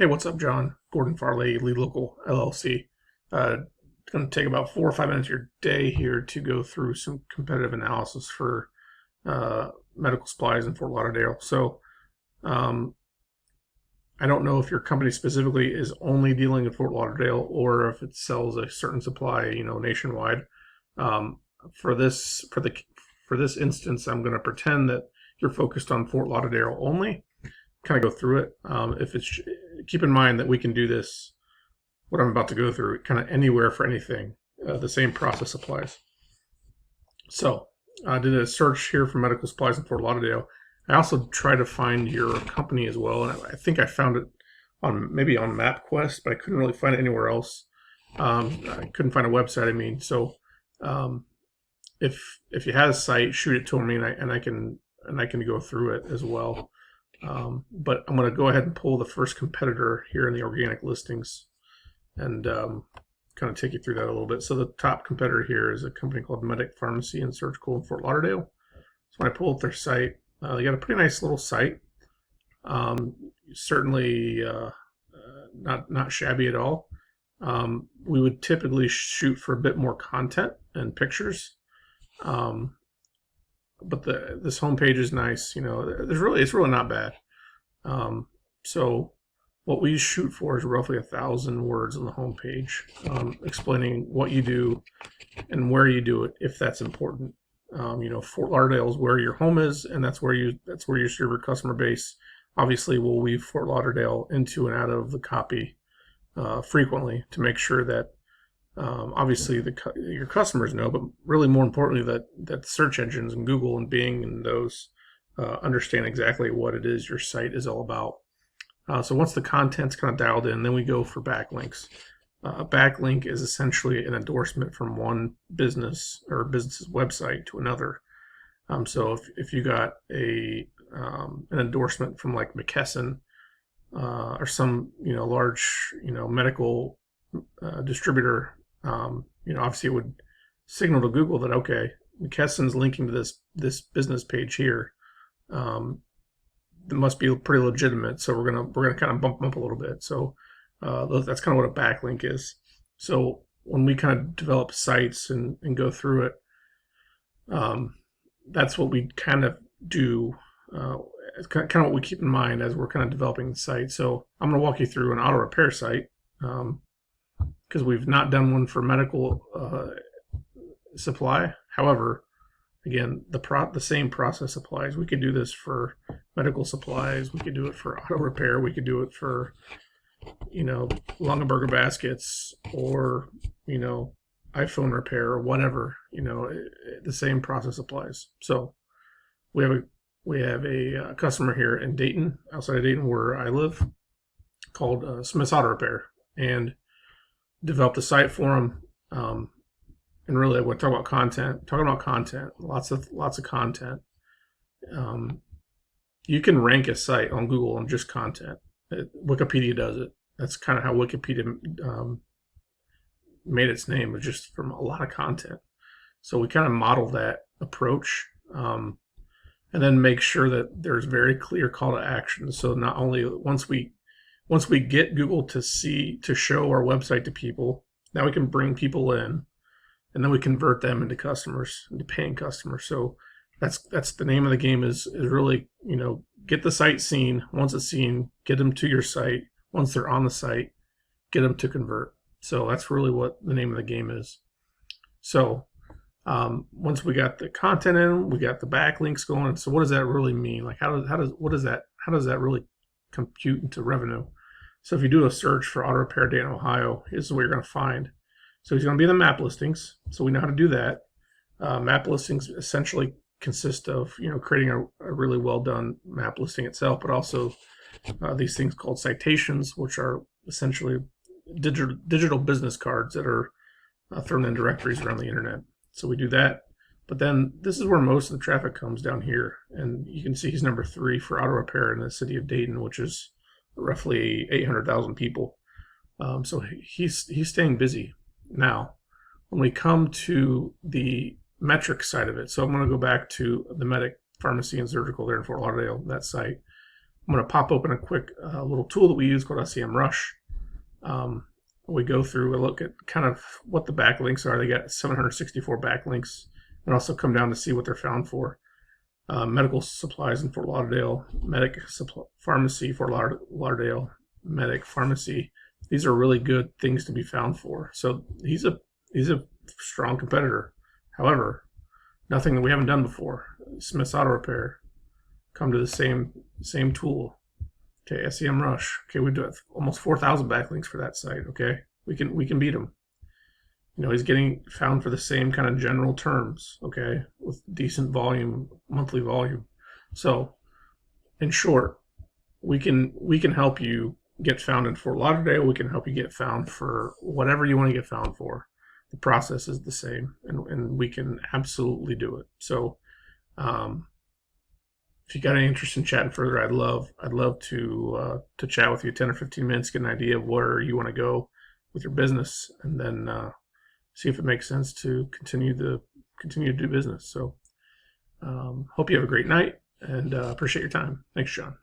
Hey, what's up, John? Gordon Farley, Lead Local LLC. It's going to take about 4 or 5 minutes of your day here to go through some competitive analysis for medical supplies in Fort Lauderdale. Um, I don't know if your company specifically is only dealing in Fort Lauderdale or if it sells a certain supply, nationwide. Um, for this instance, I'm going to pretend that you're focused on Fort Lauderdale only. Kind of go through it. If it's Keep in mind that we can do this, what I'm about to go through, kind of anywhere for anything. The same process applies. So I did a search here for medical supplies in Fort Lauderdale. I also tried to find your company as well, and I think I found it maybe on MapQuest, but I couldn't really find it anywhere else. I couldn't find a website. Um, if you had a site, shoot it to me, and I can go through it as well. But I'm going to go ahead and pull the first competitor here in the organic listings and kind of take you through that a little bit. So the top competitor here is a company called Medic Pharmacy and Surgical in Fort Lauderdale. So when I pull up their site, they got a pretty nice little site. Certainly not shabby at all. We would typically shoot for a bit more content and pictures. But this homepage is nice. It's really not bad. So what we shoot for is roughly 1,000 words on the homepage, explaining what you do and where you do it, if that's important. Fort Lauderdale is where your home is, and that's where you serve your customer base. Obviously, we'll weave Fort Lauderdale into and out of the copy frequently to make sure that obviously your customers know, but really more importantly that search engines and Google and Bing and those understand exactly what it is your site is all about. So once the content's kind of dialed in, then we go for backlinks. A backlink is essentially an endorsement from one business or business's website to another. So if you got an endorsement from like McKesson or some large medical distributor, obviously it would signal to Google that okay, McKesson's linking to this business page here. It must be pretty legitimate, so we're gonna kind of bump them up a little bit. So that's kind of what a backlink is. So when we kind of develop sites and go through it, that's what we kind of do. It's kind of what we keep in mind as we're kind of developing the site. So I'm going to walk you through an auto repair site because we've not done one for medical supply. However, again, the same process applies. We could do this for medical supplies. We could do it for auto repair. We could do it for, Longaberger baskets or, iPhone repair or whatever. The same process applies. So we have a customer here in Dayton, outside of Dayton, where I live, called Smith's Auto Repair, and developed a site for them. And really, we're talking about content, lots of content. You can rank a site on Google on just content. Wikipedia does it. That's kind of how Wikipedia made its name, was just from a lot of content. So we kind of model that approach, and then make sure that there's very clear call to action. So not only once we get Google to show our website to people, now we can bring people in. And then we convert them into customers, into paying customers. So that's the name of the game is really, get the site seen. Once it's seen, get them to your site. Once they're on the site, get them to convert. So that's really what the name of the game is. So once we got the content in, we got the backlinks going. So what does that really mean? Like how does that really compute into revenue? So if you do a search for auto repair data in Ohio, here's what you're going to find. So he's going to be in the map listings. So we know how to do that. Map listings essentially consist of creating a really well done map listing itself, but also these things called citations, which are essentially digital business cards that are thrown in directories around the internet. So we do that. But then this is where most of the traffic comes down here, and you can see he's number 3 for auto repair in the city of Dayton, which is roughly 800,000 people. So he's staying busy. Now, when we come to the metric side of it, so I'm going to go back to the Medic Pharmacy and Surgical there in Fort Lauderdale, that site. I'm going to pop open a quick little tool that we use called SEMrush. We go through and look at kind of what the backlinks are. They got 764 backlinks, and also come down to see what they're found for. Medical supplies in Fort Lauderdale, pharmacy, Fort Lauderdale, medic, pharmacy. These are really good things to be found for. So he's a strong competitor. However, nothing that we haven't done before. Smith's Auto Repair, come to the same tool. Okay, SEMrush. Okay, we do almost 4,000 backlinks for that site. Okay, we can beat him. You know, he's getting found for the same kind of general terms. Okay, with decent volume, monthly volume. So, in short, we can help you get found in Fort Lauderdale. We can help you get found for whatever you want to get found for. The process is the same, and we can absolutely do it. So, if you got any interest in chatting further, I'd love to chat with you 10 or 15 minutes, get an idea of where you want to go with your business, and then see if it makes sense to continue to do business. So, hope you have a great night, and appreciate your time. Thanks, John.